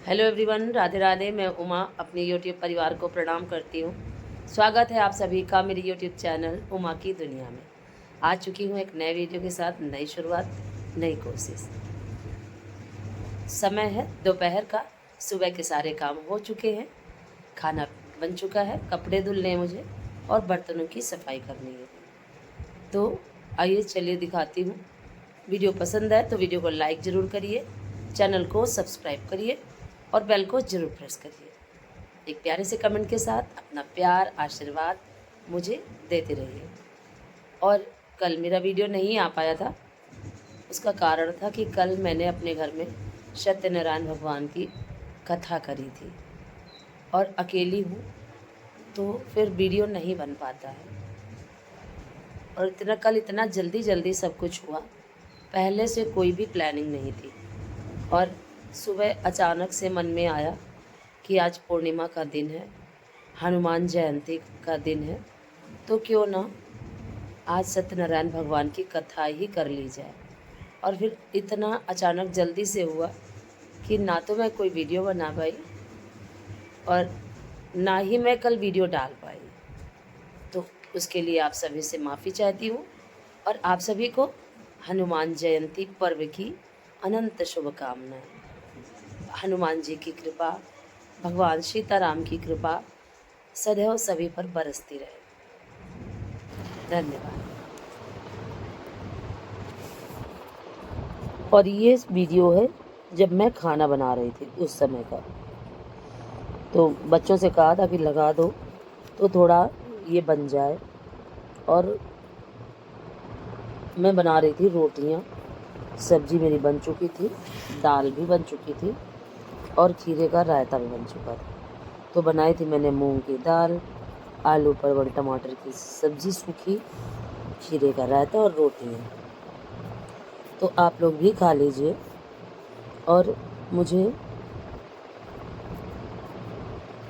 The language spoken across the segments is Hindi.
Hello everyone, Radhe Radhe. मैं उमा अपने यूट्यूब परिवार को प्रणाम करती हूँ। स्वागत है आप सभी का मेरे यूट्यूब चैनल उमा की दुनिया में। आ चुकी हूँ एक नए वीडियो के साथ, नई शुरुआत, नई कोशिश। समय है दोपहर का, सुबह के सारे काम हो चुके हैं, खाना बन चुका है, कपड़े धुलने हैं मुझे और बर्तनों की सफाई करनी है। तो आइए चलिए दिखाती हूँ। वीडियो पसंद है तो वीडियो को लाइक ज़रूर करिए, चैनल को सब्सक्राइब करिए और बेल को ज़रूर प्रेस करिए। एक प्यारे से कमेंट के साथ अपना प्यार आशीर्वाद मुझे देते रहिए। और कल मेरा वीडियो नहीं आ पाया था, उसका कारण था कि कल मैंने अपने घर में सत्यनारायण भगवान की कथा करी थी और अकेली हूँ, तो फिर वीडियो नहीं बन पाता है। और कल इतना जल्दी जल्दी सब कुछ हुआ, पहले से कोई भी प्लानिंग नहीं थी। और सुबह अचानक से मन में आया कि आज पूर्णिमा का दिन है, हनुमान जयंती का दिन है, तो क्यों ना आज सत्यनारायण भगवान की कथा ही कर ली जाए। और फिर इतना अचानक जल्दी से हुआ कि ना तो मैं कोई वीडियो बना पाई और ना ही मैं कल वीडियो डाल पाई। तो उसके लिए आप सभी से माफ़ी चाहती हूँ और आप सभी को हनुमान जयंती पर्व की अनंत शुभकामनाएं। हनुमान जी की कृपा, भगवान सीताराम की कृपा सदैव सभी पर बरसती रहे। धन्यवाद। और ये वीडियो है जब मैं खाना बना रही थी उस समय का। तो बच्चों से कहा था कि लगा दो तो थोड़ा ये बन जाए। और मैं बना रही थी रोटियां, सब्जी मेरी बन चुकी थी, दाल भी बन चुकी थी और खीरे का रायता भी बन चुका था। तो बनाई थी मैंने मूंग की दाल, आलू परवल टमाटर की सब्जी सूखी, खीरे का रायता और रोटियां। तो आप लोग भी खा लीजिए। और मुझे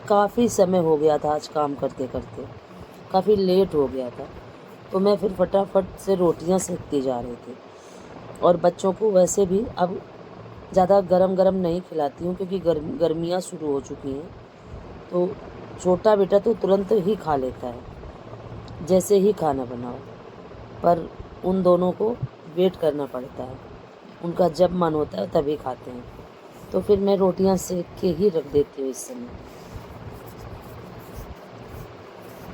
काफ़ी समय हो गया था, आज काम करते करते काफ़ी लेट हो गया था, तो मैं फिर फटाफट से रोटियां सेकती जा रही थी। और बच्चों को वैसे भी अब ज़्यादा गरम गरम नहीं खिलाती हूँ क्योंकि गर्मियाँ शुरू हो चुकी हैं। तो छोटा बेटा तो तुरंत ही खा लेता है जैसे ही खाना बनाओ, पर उन दोनों को वेट करना पड़ता है, उनका जब मन होता है तभी खाते हैं। तो फिर मैं रोटियां सेक के ही रख देती हूँ इस समय,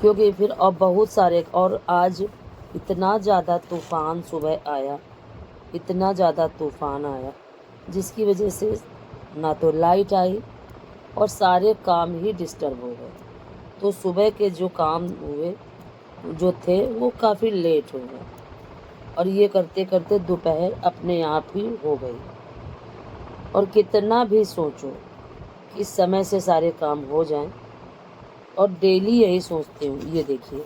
क्योंकि फिर अब बहुत सारे। और आज इतना ज़्यादा तूफ़ान सुबह आया, इतना ज़्यादा तूफ़ान आया जिसकी वजह से ना तो लाइट आई और सारे काम ही डिस्टर्ब हो गए। तो सुबह के जो काम हुए जो थे वो काफ़ी लेट हो गए और ये करते करते दोपहर अपने आप ही हो गई। और कितना भी सोचो कि समय से सारे काम हो जाएं, और डेली यही सोचती हूँ। ये देखिए,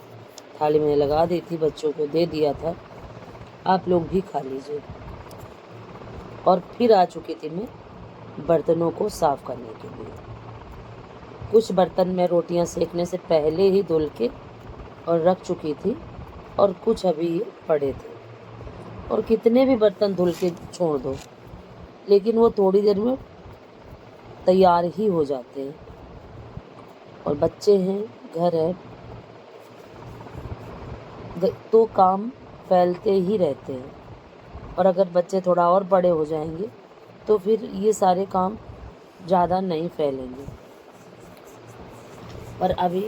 थाली मैंने लगा दी थी, बच्चों को दे दिया था, आप लोग भी खा लीजिए। और फिर आ चुकी थी मैं बर्तनों को साफ़ करने के लिए। कुछ बर्तन मैं रोटियां सेकने से पहले ही धुल के और रख चुकी थी और कुछ अभी ये पड़े थे। और कितने भी बर्तन धुल के छोड़ दो, लेकिन वो थोड़ी देर में तैयार ही हो जाते हैं। और बच्चे हैं, घर है, तो काम फैलते ही रहते हैं। और अगर बच्चे थोड़ा और बड़े हो जाएंगे तो फिर ये सारे काम ज़्यादा नहीं फैलेंगे। पर अभी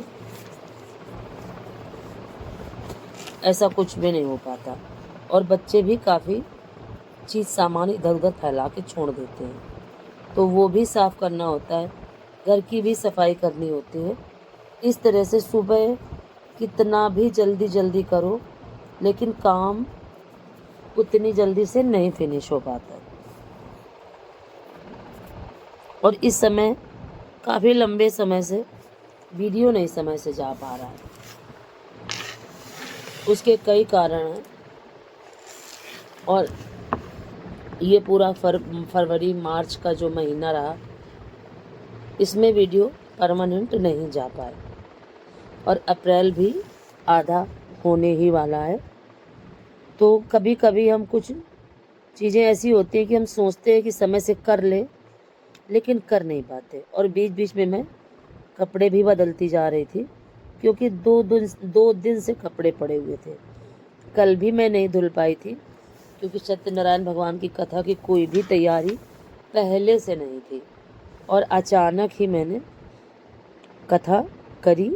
ऐसा कुछ भी नहीं हो पाता और बच्चे भी काफ़ी चीज़ सामान इधर उधर फैला के छोड़ देते हैं, तो वो भी साफ़ करना होता है, घर की भी सफाई करनी होती है। इस तरह से सुबह कितना भी जल्दी जल्दी करो, लेकिन काम उतनी जल्दी से नहीं फिनिश हो पाता। और इस समय काफ़ी लंबे समय से वीडियो नहीं समय से जा पा रहा है, उसके कई कारण हैं। और ये पूरा फरवरी मार्च का जो महीना रहा, इसमें वीडियो परमानेंट नहीं जा पाए और अप्रैल भी आधा होने ही वाला है। तो कभी कभी हम कुछ चीज़ें ऐसी होती हैं कि हम सोचते हैं कि समय से कर ले, लेकिन कर नहीं पाते। और बीच बीच में मैं कपड़े भी बदलती जा रही थी, क्योंकि 2 दिन से कपड़े पड़े हुए थे। कल भी मैं नहीं धुल पाई थी, क्योंकि सत्यनारायण भगवान की कथा की कोई भी तैयारी पहले से नहीं थी, और अचानक ही मैंने कथा करी,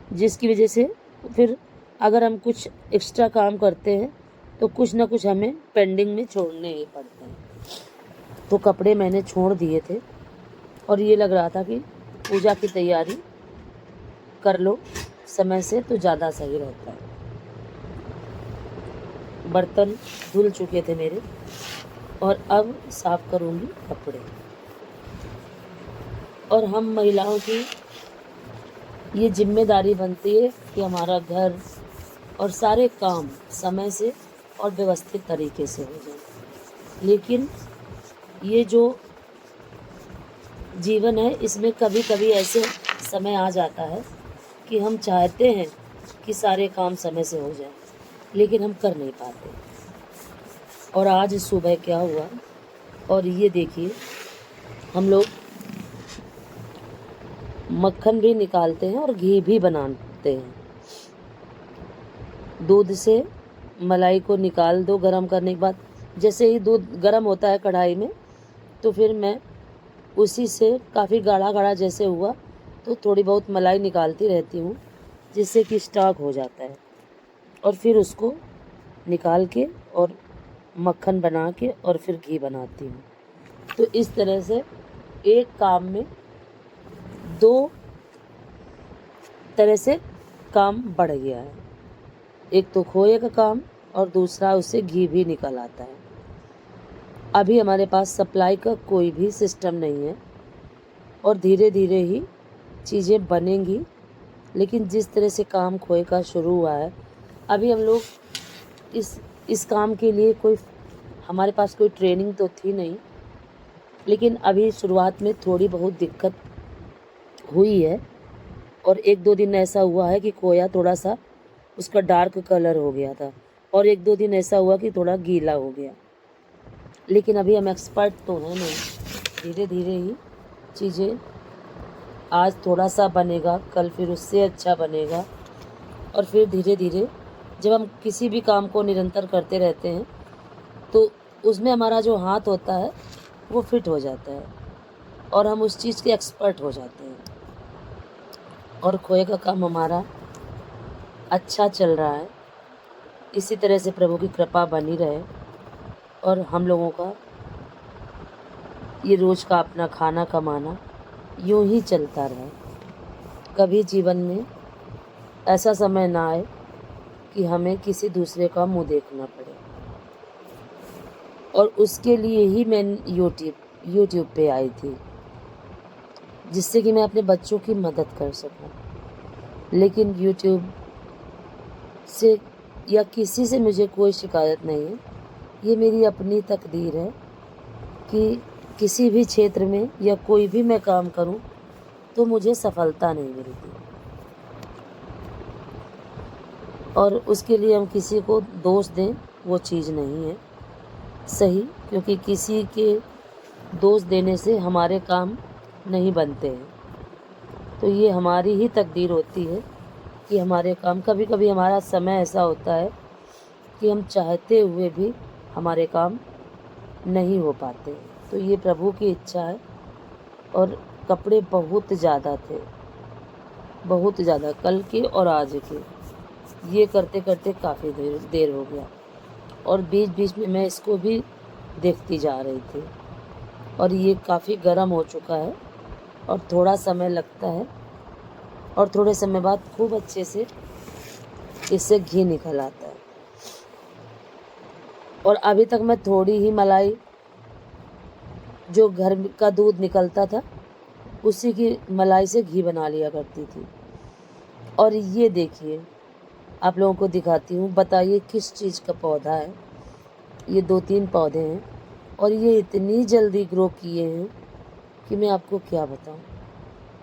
जिसकी वजह से फिर अगर हम कुछ एक्स्ट्रा काम करते हैं तो कुछ ना कुछ हमें पेंडिंग में छोड़ने ही पड़ते हैं। तो कपड़े मैंने छोड़ दिए थे, और ये लग रहा था कि पूजा की तैयारी कर लो समय से तो ज़्यादा सही रहता है। बर्तन धुल चुके थे मेरे, और अब साफ करूँगी कपड़े। और हम महिलाओं की ये जिम्मेदारी बनती है कि हमारा घर और सारे काम समय से और व्यवस्थित तरीके से हो जाए। लेकिन ये जो जीवन है, इसमें कभी कभी ऐसे समय आ जाता है कि हम चाहते हैं कि सारे काम समय से हो जाए, लेकिन हम कर नहीं पाते। और आज सुबह क्या हुआ, और ये देखिए, हम लोग मक्खन भी निकालते हैं और घी भी बनाते हैं। दूध से मलाई को निकाल दो गरम करने के बाद, जैसे ही दूध गरम होता है कढ़ाई में, तो फिर मैं उसी से काफ़ी गाढ़ा गाढ़ा जैसे हुआ तो थोड़ी बहुत मलाई निकालती रहती हूँ, जिससे कि स्टॉक हो जाता है। और फिर उसको निकाल के और मक्खन बना के और फिर घी बनाती हूँ। तो इस तरह से एक काम में 2 तरह से काम बढ़ गया है। एक तो खोए का काम, और दूसरा उससे घी भी निकल आता है। अभी हमारे पास सप्लाई का कोई भी सिस्टम नहीं है, और धीरे धीरे ही चीज़ें बनेंगी। लेकिन जिस तरह से काम खोए का शुरू हुआ है, अभी हम लोग इस काम के लिए हमारे पास कोई ट्रेनिंग तो थी नहीं, लेकिन अभी शुरुआत में थोड़ी बहुत दिक्कत हुई है। और 1-2 दिन ऐसा हुआ है कि खोया थोड़ा सा उसका डार्क कलर हो गया था, और 1-2 दिन ऐसा हुआ कि थोड़ा गीला हो गया। लेकिन अभी हम एक्सपर्ट तो हैं नहीं, धीरे धीरे ही चीज़ें, आज थोड़ा सा बनेगा, कल फिर उससे अच्छा बनेगा, और फिर धीरे धीरे जब हम किसी भी काम को निरंतर करते रहते हैं तो उसमें हमारा जो हाथ होता है वो फिट हो जाता है, और हम उस चीज़ के एक्सपर्ट हो जाते हैं। और खोए का काम हमारा अच्छा चल रहा है। इसी तरह से प्रभु की कृपा बनी रहे, और हम लोगों का ये रोज़ का अपना खाना कमाना यूं ही चलता रहे। कभी जीवन में ऐसा समय ना आए कि हमें किसी दूसरे का मुंह देखना पड़े। और उसके लिए ही मैं यूट्यूब पे आई थी, जिससे कि मैं अपने बच्चों की मदद कर सकूं। लेकिन यूट्यूब से या किसी से मुझे कोई शिकायत नहीं है। ये मेरी अपनी तकदीर है कि किसी भी क्षेत्र में या कोई भी मैं काम करूं तो मुझे सफलता नहीं मिलती, और उसके लिए हम किसी को दोष दें वो चीज़ नहीं है सही, क्योंकि किसी के दोष देने से हमारे काम नहीं बनते हैं। तो ये हमारी ही तकदीर होती है कि हमारे काम, कभी कभी हमारा समय ऐसा होता है कि हम चाहते हुए भी हमारे काम नहीं हो पाते। तो ये प्रभु की इच्छा है। और कपड़े बहुत ज़्यादा थे, बहुत ज़्यादा, कल के और आज के। ये करते करते काफ़ी देर हो गया, और बीच बीच में मैं इसको भी देखती जा रही थी। और ये काफ़ी गर्म हो चुका है, और थोड़ा समय लगता है, और थोड़े समय बाद खूब अच्छे से इससे घी निकल आता है। और अभी तक मैं थोड़ी ही मलाई, जो घर का दूध निकलता था उसी की मलाई से घी बना लिया करती थी। और ये देखिए, आप लोगों को दिखाती हूँ, बताइए किस चीज़ का पौधा है। ये 2-3 पौधे हैं, और ये इतनी जल्दी ग्रो किए हैं कि मैं आपको क्या बताऊँ।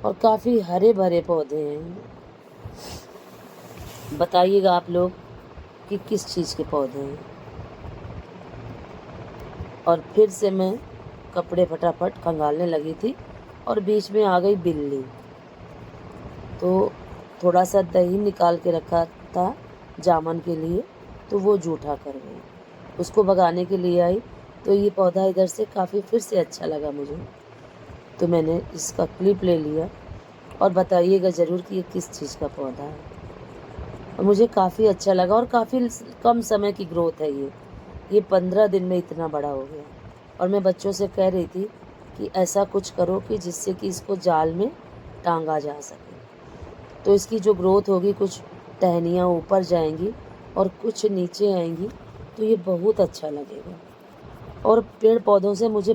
और काफ़ी हरे भरे पौधे हैं। बताइएगा आप लोग कि किस चीज़ के पौधे हैं। और फिर से मैं कपड़े फटाफट खंगालने लगी थी और बीच में आ गई बिल्ली। तो थोड़ा सा दही निकाल के रखा था जामन के लिए, तो वो जूठा कर गई। उसको भगाने के लिए आई तो ये पौधा इधर से काफ़ी फिर से अच्छा लगा मुझे, तो मैंने इसका क्लिप ले लिया। और बताइएगा ज़रूर कि ये किस चीज़ का पौधा है। और मुझे काफ़ी अच्छा लगा और काफ़ी कम समय की ग्रोथ है ये 15 दिन में इतना बड़ा हो गया। और मैं बच्चों से कह रही थी कि ऐसा कुछ करो कि जिससे कि इसको जाल में टांगा जा सके, तो इसकी जो ग्रोथ होगी कुछ टहनियाँ ऊपर जाएंगी और कुछ नीचे आएंगी, तो ये बहुत अच्छा लगेगा। और पेड़ पौधों से मुझे